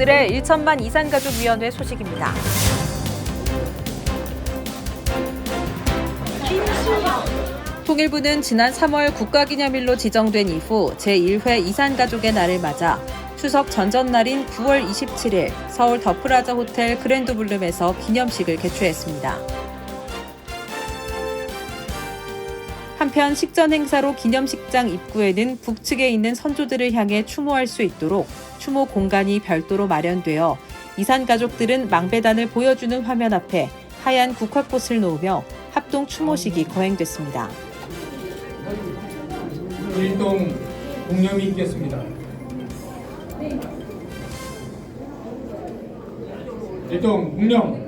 오늘의 1천만 이산가족위원회 소식입니다. 통일부는 지난 3월 국가기념일로 지정된 이후 제1회 이산가족의 날을 맞아 추석 전전날인 9월 27일 서울 더 프라자 호텔 그랜드 블룸에서 기념식을 개최했습니다. 한편 식전 행사로 기념식장 입구에는 북측에 있는 선조들을 향해 추모할 수 있도록 추모 공간이 별도로 마련되어 이산가족들은 망배단을 보여주는 화면 앞에 하얀 국화꽃을 놓으며 합동 추모식이 거행됐습니다. 일동 공념이 있겠습니다. 일동 공념.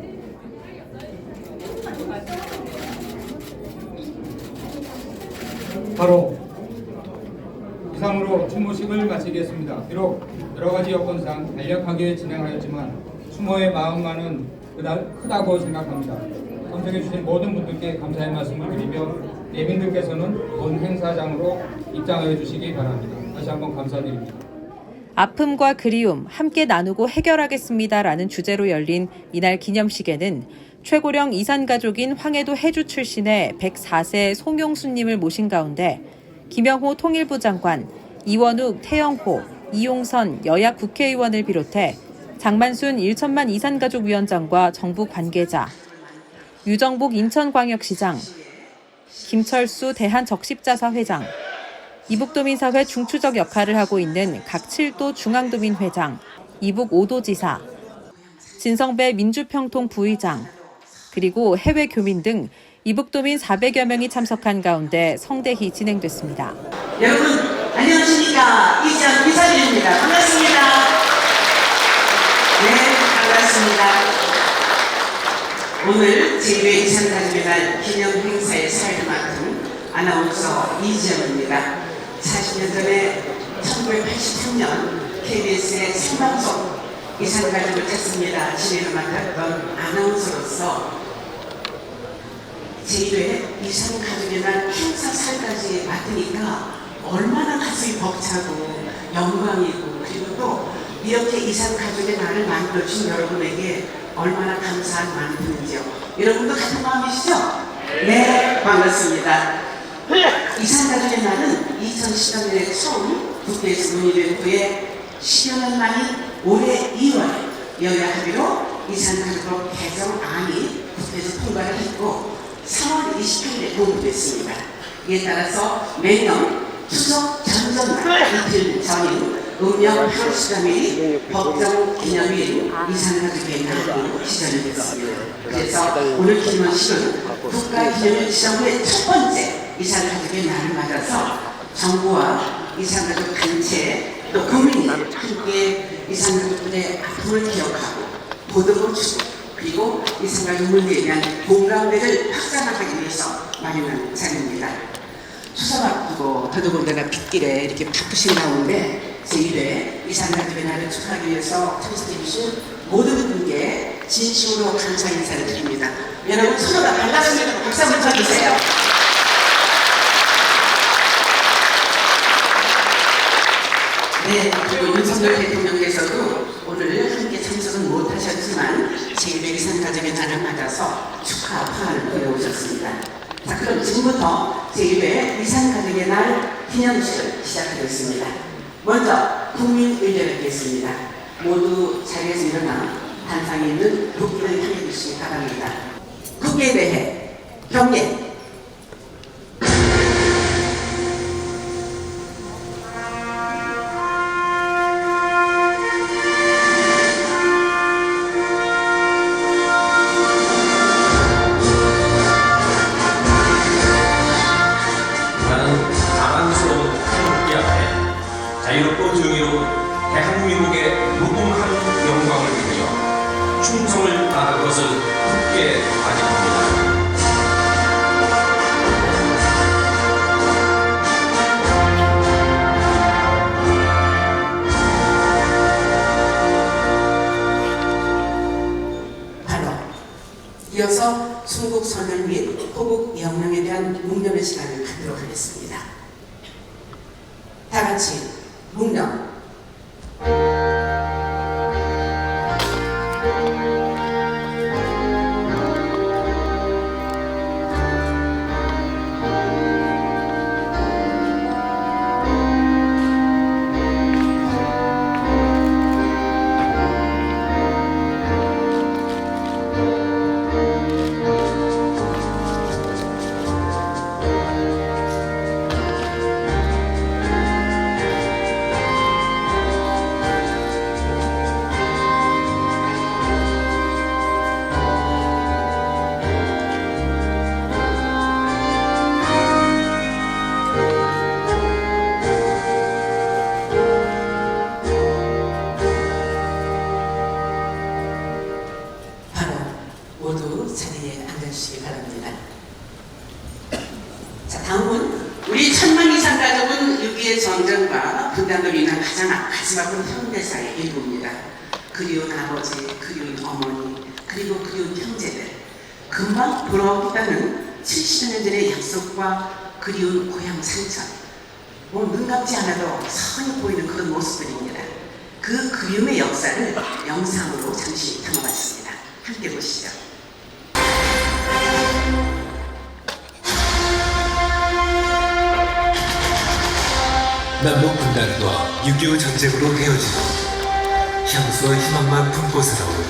바로 이상으로 추모식을 마치겠습니다. 비록 여러 가지 여건상 간략하게 진행하였지만 추모의 마음만은 크다고 생각합니다. 참석해주신 모든 분들께 감사의 말씀을 드리며 예민들께서는 본 행사장으로 입장하여 주시기 바랍니다. 다시 한번 감사드립니다. 아픔과 그리움 함께 나누고 해결하겠습니다라는 주제로 열린 이날 기념식에는 최고령 이산가족인 황해도 해주 출신의 104세 송용수님을 모신 가운데 김영호 통일부 장관, 이원욱 태영호, 이용선 여야 국회의원을 비롯해 장만순 1천만 이산가족위원장과 정부 관계자, 유정복 인천광역시장, 김철수 대한적십자사 회장, 이북도민사회 중추적 역할을 하고 있는 각칠도 중앙도민회장, 이북 5도 지사, 진성배 민주평통 부의장, 그리고 해외 교민 등 이북도민 400여 명이 참석한 가운데 성대히 진행됐습니다. 여러분 안녕하십니까? 이장 기사님입니다. 반갑습니다. 네, 반갑습니다. 오늘 제2회 이산가족의 날 기념 행사의 사회를 맡은 아나운서 이지영입니다. 40년 전에 1983년 KBS의 생방송 이산가족을 찾습니다 진행을 맡았던 아나운서로서 제1회 이산가족의 날 행사사까지 맡으니까 얼마나 가슴이 벅차고 영광이고 그리고 또 이렇게 이산가족의 날을 만들어준 여러분에게 얼마나 감사한 마음이든지요. 여러분도 같은 마음이시죠? 네, 반갑습니다. 이산가족의 날은 2013년에 처음 국회에서 논의된 후에 10여 년 만인 올해 2월 여야 합의로 이산가족법 개정안이 국회에서 통과를 했고 3월 28일에 공부됐습니다. 이에 따라서 매년 추석 전전날 이틀 전인 음력 8월 13일이 법정기념일 이산가족의 날로 지정이 됐습니다. 그래서 오늘 기념식은 국가기념일 지정 후에 첫 번째 이산가족의 날을 맞아서 정부와 이산가족 단체 또 국민이 함께 이산가족들의 아픔을 기억하고 보듬어 주고 그리고 이산가족 문제에 대한 공감대를 확산하기 위해서 마련한 자리입니다. 추석 앞두고 더더군다나 빗길에 이렇게 바쁘신 가운데 제1회 이산가족의 날을 축하하기 위해서 참석해주신 모든 분께 진심으로 감사 인사를 드립니다. 여러분 서로가 반갑습니다. 박수 한번 쳐주세요. 네, 그리고 윤석열 대통령께서도 오늘 함께 참석은 못하셨지만 제1회 이산가족의 날을 맞아서 축하 파를 보내오셨습니다. 자, 그럼 지금부터 제1회 이산가족의 날 기념식을 시작하겠습니다. 먼저 국민의례를 뵙겠습니다. 모두 자리에서 일어나 단상에 있는 국기를 향해 주시기 바랍니다. 국기에 대해 경례. 자유롭고 정의로운 대한민국의 무궁한 영광을 위하여 충성을 다할 것을 굳게 다짐합니다. 바로 이어서 순국 선언 및 호국 영령에 대한 묵념의 시간을 갖도록 하겠습니다. 다 같이 묵념. 바랍니다. 자, 다음은 우리 1000만 이상 가족은 6.25 전쟁과 분단으로 인한 가장 마지막은 현대사의 일부입니다. 그리운 아버지, 그리운 어머니, 그리고 그리운 형제들, 금방 돌아오겠다는 70년 전의 약속과 그리운 고향 산천, 눈 감지 않아도 선히 보이는 그런 모습들입니다. 그 그리움의 역사를 영상으로 잠시 담아봤습니다. 함께 보시죠. 남북 분단과 6.25 전쟁으로 헤어지고 향수와 희망만 품고 살아온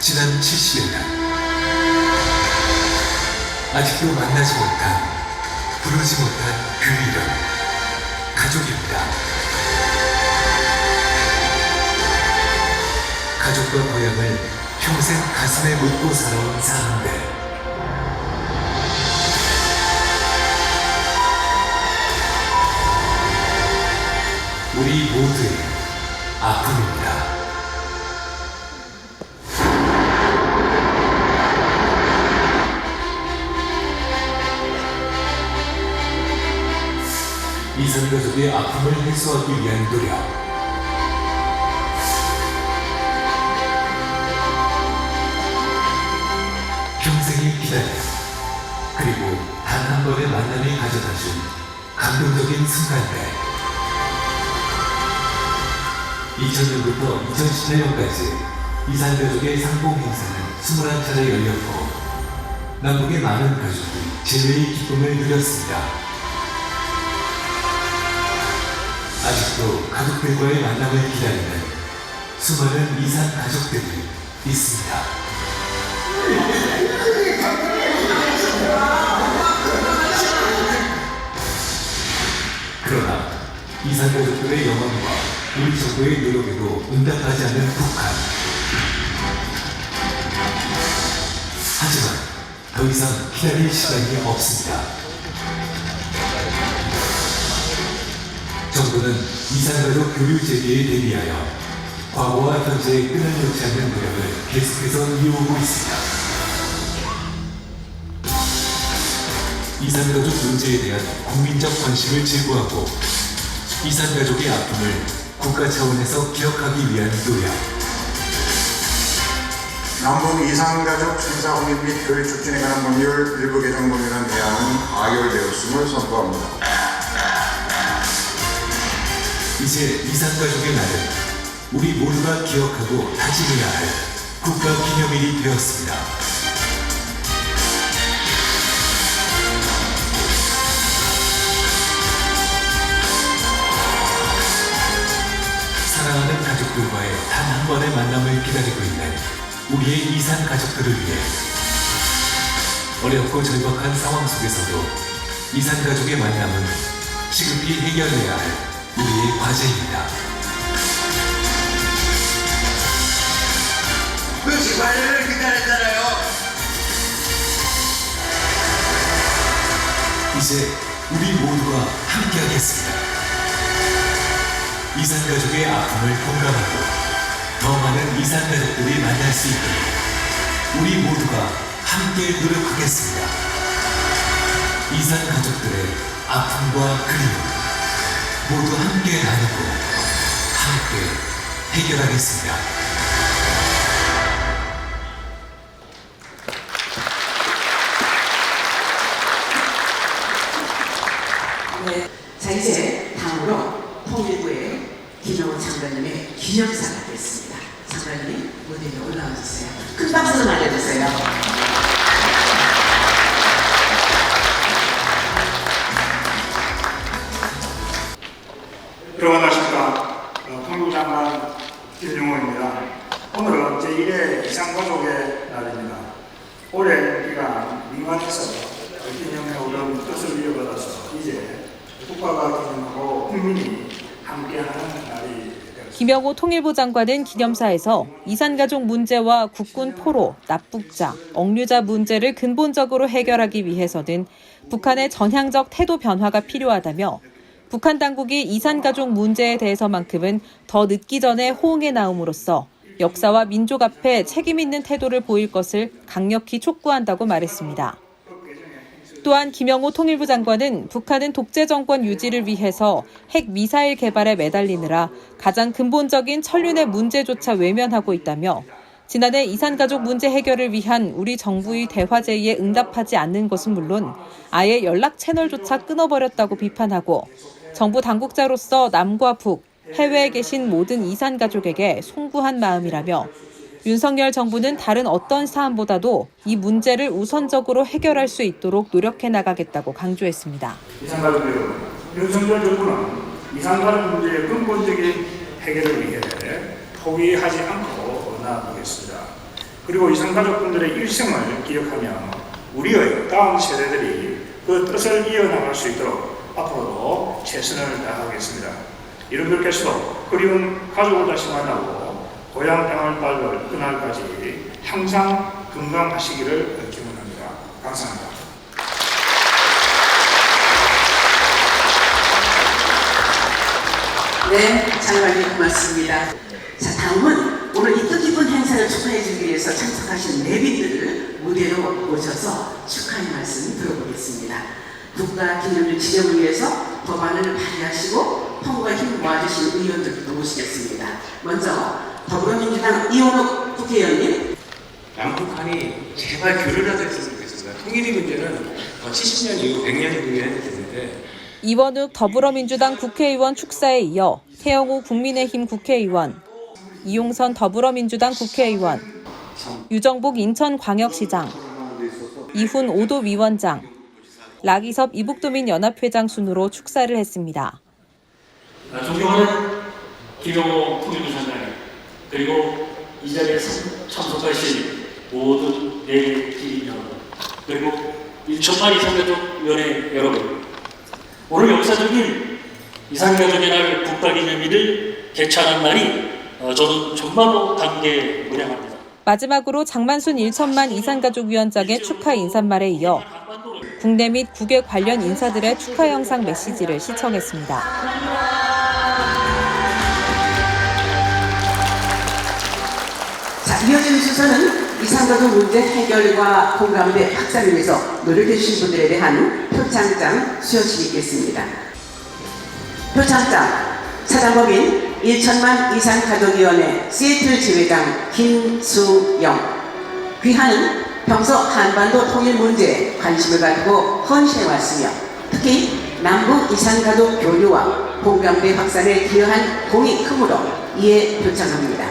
지난 70여년. 아직도 만나지 못한, 부르지 못한 그 이름, 가족입니다. 가족과 고향을 평생 가슴에 묻고 살아온 사람들. 우리 모두의 아픔입니다. 이산 가족의 아픔을 해소하기 위한 노력. 평생의 기다림, 그리고 단 한 번의 만남이 가져다준 감동적인 순간들. 2000년부터 2018년까지 이산가족의 상봉 행사는 21차례 열렸고 남북의 많은 가족이 재회의 기쁨을 누렸습니다. 아직도 가족들과의 만남을 기다리는 수많은 이산 가족들이 있습니다. 그러나 이산 가족들의 영원과 우리 정부의 노력에도 응답하지 않는 북한. 하지만 더 이상 기다릴 시간이 없습니다. 정부는 이산가족 교류 재개에 대비하여 과거와 현재의 끈을 놓지 않는 노력을 계속해서 이어오고 있습니다. 이산가족 문제에 대한 국민적 관심을 제고하고 이산가족의 아픔을 국가 차원에서 기억하기 위한 노력. 남북 이산가족 생사 확립 및 교류 촉진에 관한 법률 일부 개정법이라는 대안은 가결되었음을 선포합니다. 이제 이산가족의 날은 우리 모두가 기억하고 다짐해야 할 국가 기념일이 되었습니다. 사랑하는 가족들과의 단 한 번의 만남을 기다리고 있는 우리의 이산 가족들을 위해 어렵고 절박한 상황 속에서도 이산 가족의 만남은 시급히 해결해야 할 우리의 과제입니다. 그 18년을 기다렸잖아요. 이제 우리 모두가 함께하겠습니다. 이산 가족의 아픔을 공감하고 더 많은 이산 가족들이 만날 수 있도록 우리 모두가 함께 노력하겠습니다. 이산 가족들의 아픔과 그리움 모두 함께 나누고 함께 해결하겠습니다. 네, 자 이제 다음으로 통일부의 김영호 장관님의 기념사가 됐습니다. 장관님 무대에 올라와 주세요. 큰 박수로 맞아주세요. 여러분 안녕하십니까. 통일부 장관 김영호입니다. 오늘은 제1회 이산가족의 날입니다. 오랜 기간 민간에서 기념해오던 뜻을 이어받아서 이제 국가가 기념하고 국민이 함께하는 날이 되었습니다. 김영호 통일부 장관은 기념사에서 이산가족 문제와 국군 포로, 납북자, 억류자 문제를 근본적으로 해결하기 위해서는 북한의 전향적 태도 변화가 필요하다며 북한 당국이 이산가족 문제에 대해서만큼은 더 늦기 전에 호응에 나옴으로써 역사와 민족 앞에 책임 있는 태도를 보일 것을 강력히 촉구한다고 말했습니다. 또한 김영호 통일부 장관은 북한은 독재 정권 유지를 위해서 핵 미사일 개발에 매달리느라 가장 근본적인 천륜의 문제조차 외면하고 있다며 지난해 이산가족 문제 해결을 위한 우리 정부의 대화 제의에 응답하지 않는 것은 물론 아예 연락 채널조차 끊어버렸다고 비판하고 정부 당국자로서 남과 북, 해외에 계신 모든 이산가족에게 송구한 마음이라며 윤석열 정부는 다른 어떤 사안보다도 이 문제를 우선적으로 해결할 수 있도록 노력해 나가겠다고 강조했습니다. 이산가족 여러분, 윤석열 정부는 이산가족 문제의 근본적인 해결을 위해 포기하지 않고 나아가겠습니다. 그리고 이산가족분들의 일생을 기억하며 우리의 다음 세대들이 그 뜻을 이어나갈 수 있도록 앞으로도 최선을 다하겠습니다. 여러분들께서도 그리운 가족을 다시 만나고 고향 땅을 밟을 그날까지 항상 건강하시기를 기원합니다. 감사합니다. 네, 장관님 고맙습니다. 자, 다음은 오늘 이 뜻깊은 행사를 축하해주기 위해서 참석하신 내빈들을 무대로 모셔서 축하의 말씀 들어보겠습니다. 국가 기념일 지정을 위해서 법안을 발의하시고 통과 힘 모아주신 의원들도 모시겠습니다. 먼저 더불어민주당 이원욱 국회의원님. 남북한이 제발 교류라도 했으면 좋겠습니다. 통일의 문제는 70년 이후 100년 후에 해야 되는데. 이원욱 더불어민주당 국회의원 축사에 이어 태영호 국민의힘 국회의원, 이용선 더불어민주당 국회의원, 유정복 인천광역시장, 이훈 오도위원장, 락이섭 이북도민 연합회장 순으로 축사를 했습니다. 존경하는 김영호 통일부 장관님, 그리고 이 자리에 참석하신 모든 내기인 여러분, 그리고 1천만 이산가족위원회 여러분, 오늘 역사적인 이산가족의 날 국가기념일을 개최하는 날이 저는 정말로 감개무량합니다. 마지막으로 장만순 1천만 이산가족위원장의 축하 인사말에 이어 국내 및 국외 관련 인사들의 축하 영상 메시지를 시청했습니다. 자, 이어지는 순서는 이산가족 문제 해결과 공감대 확산을 위해서 노력해 주신 분들에 대한 표창장 수여식이 있겠습니다. 표창장 사단법인 1천만 이산가족위원회 시애틀 지회장 김수영. 귀하는 평소 한반도 통일 문제에 관심을 가지고 헌신해왔으며 특히 남북 이산가족 교류와 공감대 확산에 기여한 공이 크므로 이에 표창합니다.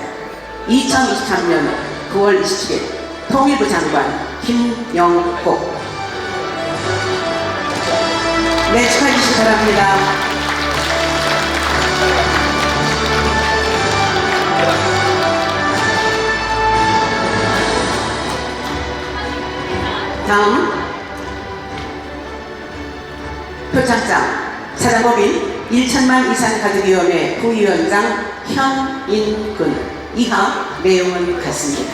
2023년 9월 27일 통일부 장관 김영복. 네, 축하해 주시기 바랍니다. 다음 표창장 사단법인 1천만 이산가족위원회 부위원장 현인근. 이하 내용은 같습니다.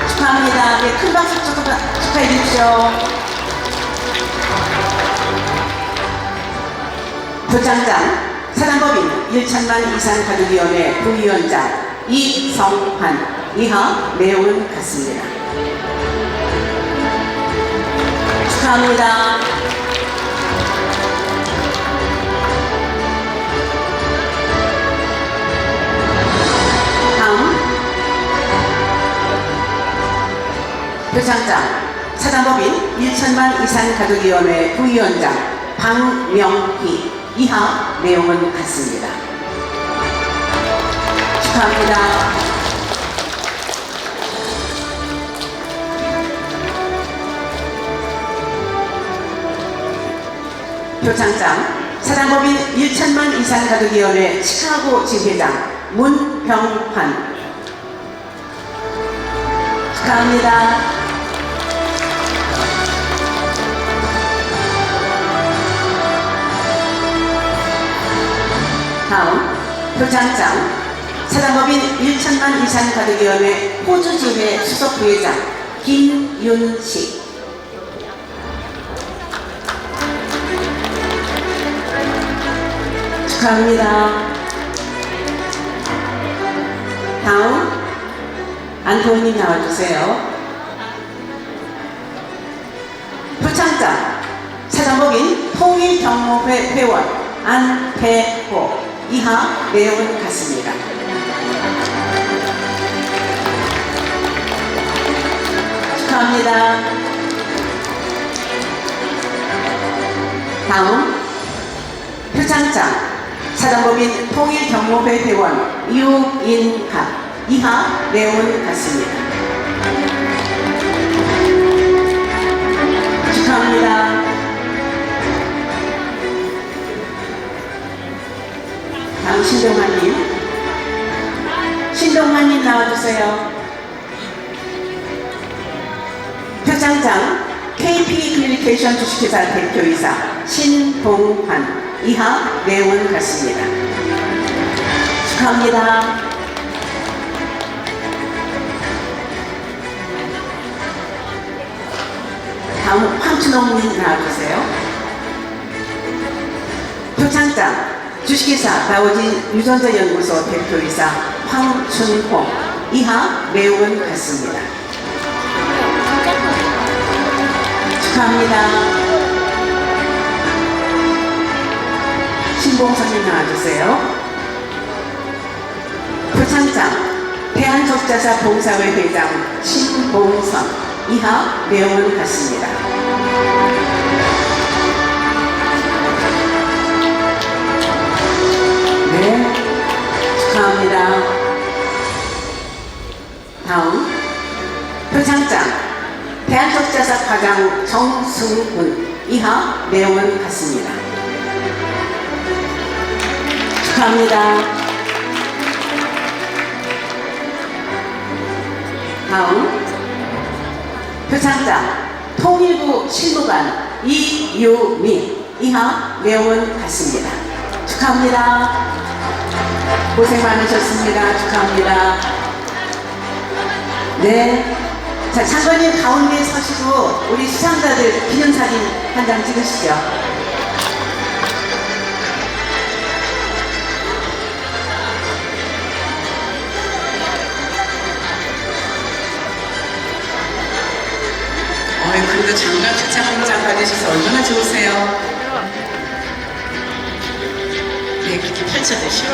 축하합니다. 네, 큰 박수 축하해 주십시오. 표창장 사단법인 1천만 이산가족위원회 부위원장 이성환. 이하 내용은 같습니다. 축하합니다. 다음 표창장 사단법인 1천만 이산가족위원회 부위원장 박명희. 이하 내용은 같습니다. 축하합니다. 표창장 사단법인 1천만 이산가족위원회 시카고 지회장 문병환. 축하합니다. 다음 표창장 사단법인 1천만 이산가족위원회 호주지회 수석부회장 김윤식. 축하합니다. 다음 안도훈님 나와주세요. 표창장 사단법인 통일경무회 회원 안배호 이하 내용은 같습니다. 축하합니다. 다음 표창장 사단법인 통일경무회 회원 유인하 이하 내용은 같습니다. 축하합니다. 다음 신동환님 나와주세요. 표창장 KP 커뮤니케이션 주식회사 대표이사 신동환 이하 내용은 같습니다. 축하합니다. 다음 황춘홍님 나와주세요. 표창장 주식회사 다오진 유전자연구소 대표이사 황춘홍 이하 내용은 같습니다. 축하합니다. 신봉선님 나와주세요. 표창장 대한적자사 봉사회 회장 신봉선 이하 내용은 같습니다. 네, 축하합니다. 다음 표창장 대한적자사 과장 정승훈 이하 내용은 같습니다. 축하합니다. 다음 표창장 통일부 실무관 이유미 이하 내용은 같습니다. 축하합니다. 고생 많으셨습니다. 축하합니다. 네. 자, 장관님 가운데 서시고 우리 수상자들 기념사진 한 장 찍으시죠. 그래도 장관 표창장 받으셔서 얼마나 좋으세요? 네, 그렇게 펼쳐드시고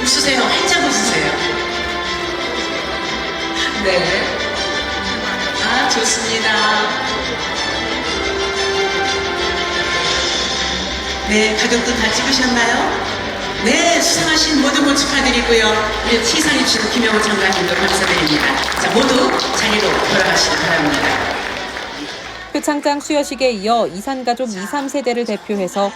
웃으세요. 활짝 웃으세요. 네. 아, 좋습니다. 네, 가족도 다 찍으셨나요? 네, 수상하신 모두 축하드리고요. 우리 시상해 주신 김영호 장관님도 감사드립니다. 자, 모두 자리로 돌아가시기 바랍니다. 표창장 수여식에 이어 이산가족 2, 3세대를 대표해서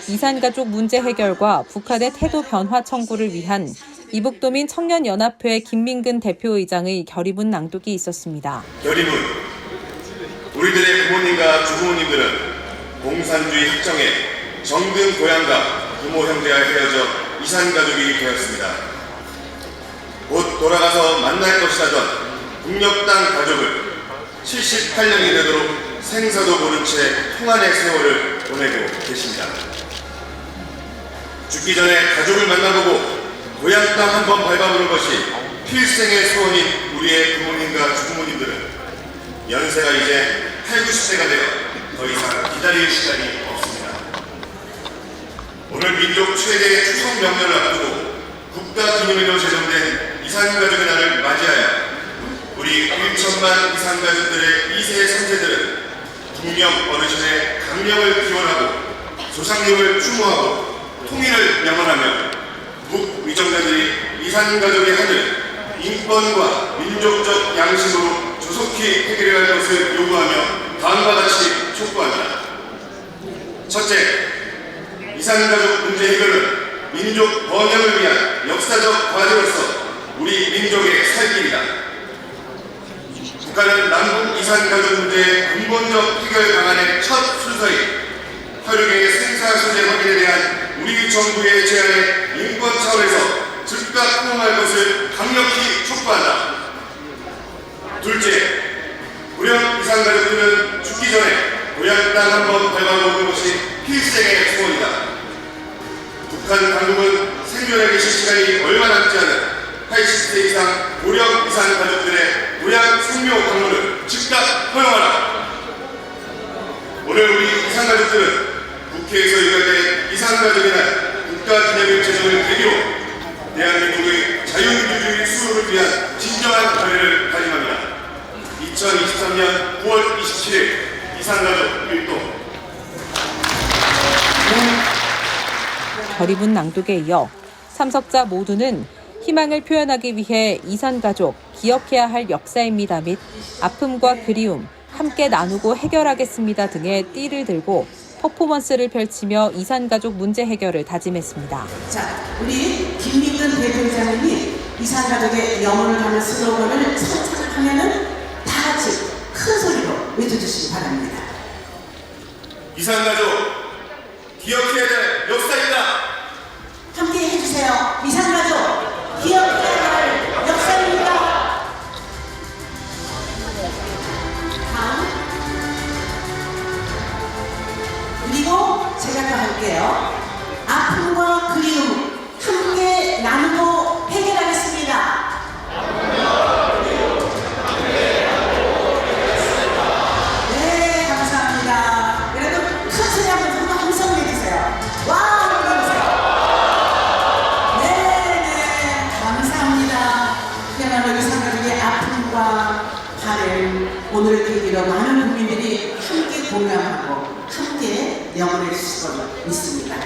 이산가족 문제 해결과 북한의 태도 변화 청구를 위한 이북도민 청년연합회 김민근 대표의장의 결의문 낭독이 있었습니다. 결의문. 우리들의 부모님과 주부모님들은 공산주의 협정에 정든 고향과 부모 형제와 헤어져 이산가족이 되었습니다. 곧 돌아가서 만날 것이라던 북녘 땅 가족을 78년이 되도록 생사도 모른 채 평안의 세월을 보내고 계십니다. 죽기 전에 가족을 만나보고 고향 땅 한번 밟아보는 것이 필생의 소원인 우리의 부모님과 주부모님들은 연세가 이제 8, 90세가 되어 더 이상 기다릴 시간이 없습니다. 오늘 민족 최대의 추석 명절을 앞두고 국가기념일로 제정된 이산가족의 날을 맞이하여 우리 1천만 이산가족들의 2세 선세들은 국명 어르신의 강령을 기원하고 조상님을 추모하고 통일을 명언하며 북위정자들이 이산가족의 한을 인권과 민족적 양심으로 조속히 해결해야 할 것을 요구하며 다음과 같이 촉구합니다. 첫째, 이산가족 문제 해결은 민족 번영을 위한 역사적 과제로서 우리 민족의 살 길이다. 북한은 남북 이산가족 문제의 근본적 해결 방안의 첫 순서인 혈육의 생사 소재 확인에 대한 우리 정부의 제안에 인권 차원에서 즉각 호응할 것을 강력히 촉구한다. 둘째, 고령 이산가족들은 죽기 전에 고향 땅 한번 밟아보는 것이 필생의 소원이다. 북한 당국은 생존에 계실 시간이 얼마 남지 않은 80세 이상 고령 이산 가족들의 요양 생묘 방문을 즉각 허용하라. 오늘 우리 이산 가족들은 국회에서 의결된 이산 가족의 날 국가기념일 제정을 계기로 대한민국의 자유민주주의 수호를 위한 진정한 결의를 다짐합니다. 2023년 9월 27일 이산가족 일동. 결의문 낭독에 이어 참석자 모두는 희망을 표현하기 위해 이산가족 기억해야 할 역사입니다 및 아픔과 그리움 함께 나누고 해결하겠습니다 등의 띠를 들고 퍼포먼스를 펼치며 이산가족 문제 해결을 다짐했습니다. 자, 우리 김민근 대표이사님이 이산가족의 영혼을 담은 슬로건을 선창하면은 다 같이 큰 소리로 외쳐주시기 바랍니다. 이산가족 기억해야 될 역사입니다. 함께 해주세요. 이산가족 기억해야 할 역사입니다. 다음. 그리고 제가 더 할게요. 아픔과 그리움 함께 나누고 해결하겠습니다. 네, 감사합니다. 여러분 큰 소리 한번 함성 내주세요. 와, 한번 해주세요. 네, 감사합니다. 그야말로 이산가족의 아픔과 발을 오늘을 계기로 많은 국민들이 함께 공감하고 함께 영원해 주실 거로 믿습니다.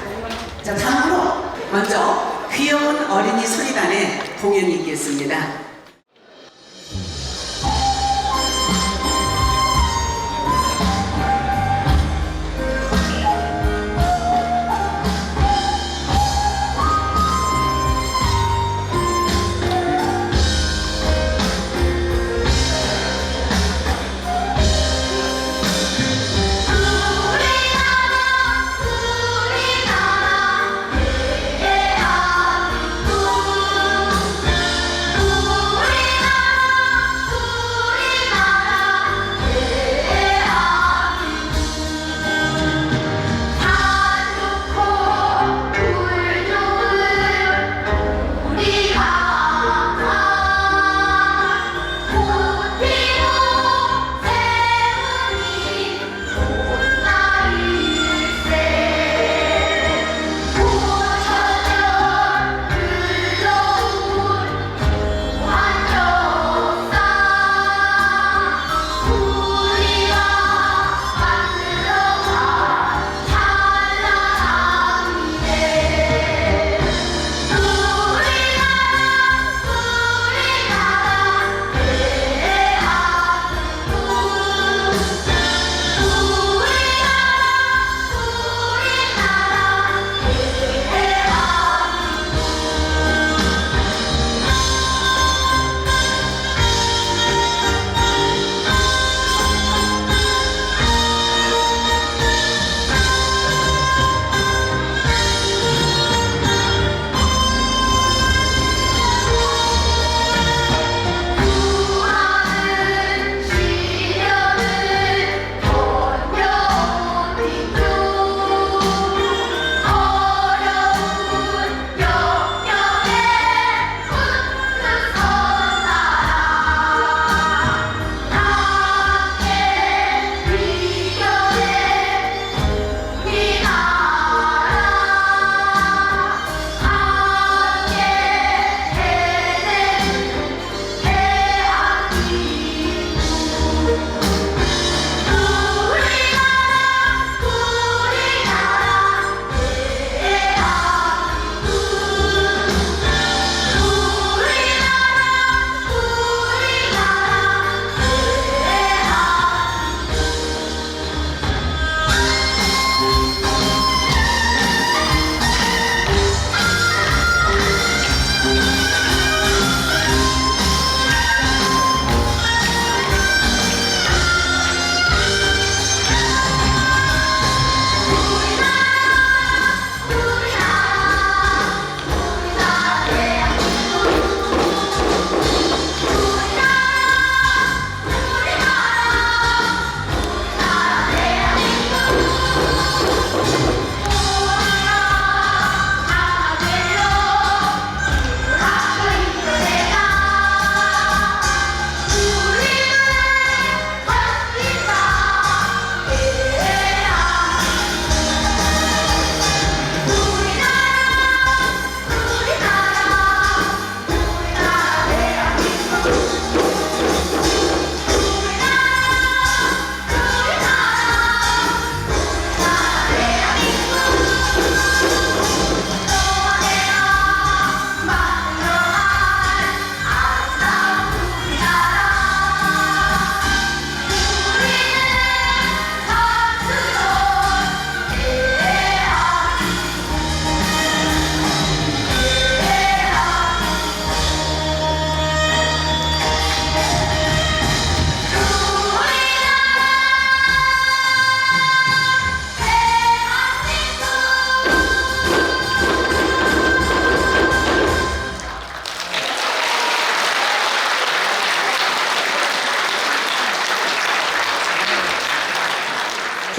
자, 다음으로 먼저 귀여운 어린이 소리단의 공연이 있겠습니다. 우리나라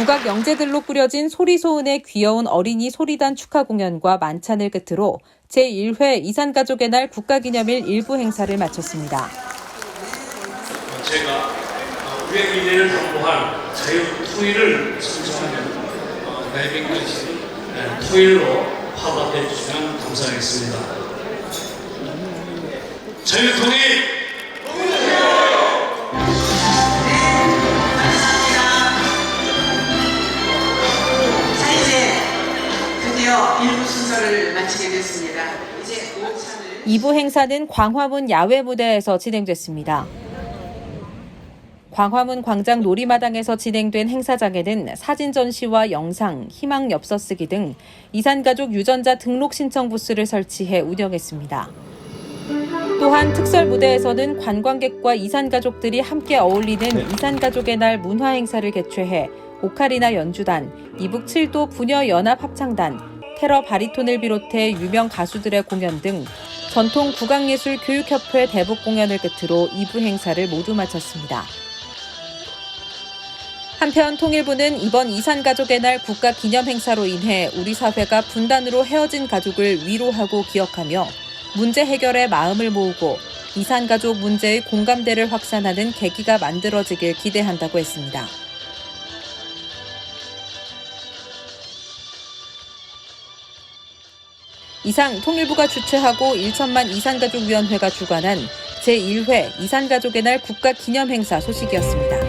국악 영재들로 꾸려진 소리소은의 귀여운 어린이 소리단 축하 공연과 만찬을 끝으로 제1회 이산가족의 날 국가기념일 일부 행사를 마쳤습니다. 제가 우리의 미래를 담보한 자유 통일을 선정하는 다이빙 통일로 화답해 주시면 감사하겠습니다. 자유 통일! 드디어 1부 순서를 마치게 됐습니다. 이제 오찬을 2부 행사는 광화문 야외 무대에서 진행됐습니다. 광화문 광장 놀이마당에서 진행된 행사장에는 사진 전시와 영상, 희망 엽서 쓰기 등 이산가족 유전자 등록 신청 부스를 설치해 운영했습니다. 또한 특설 무대에서는 관광객과 이산가족들이 함께 어울리는 이산가족의 날 문화 행사를 개최해 오카리나 연주단, 이북 7도 부녀 연합 합창단, 테러 바리톤을 비롯해 유명 가수들의 공연 등 전통 국악예술 교육협회 대북 공연을 끝으로 2부 행사를 모두 마쳤습니다. 한편 통일부는 이번 이산가족의 날 국가 기념 행사로 인해 우리 사회가 분단으로 헤어진 가족을 위로하고 기억하며 문제 해결에 마음을 모으고 이산가족 문제의 공감대를 확산하는 계기가 만들어지길 기대한다고 했습니다. 이상 통일부가 주최하고 1천만 이산가족위원회가 주관한 제1회 이산가족의 날 국가기념행사 소식이었습니다.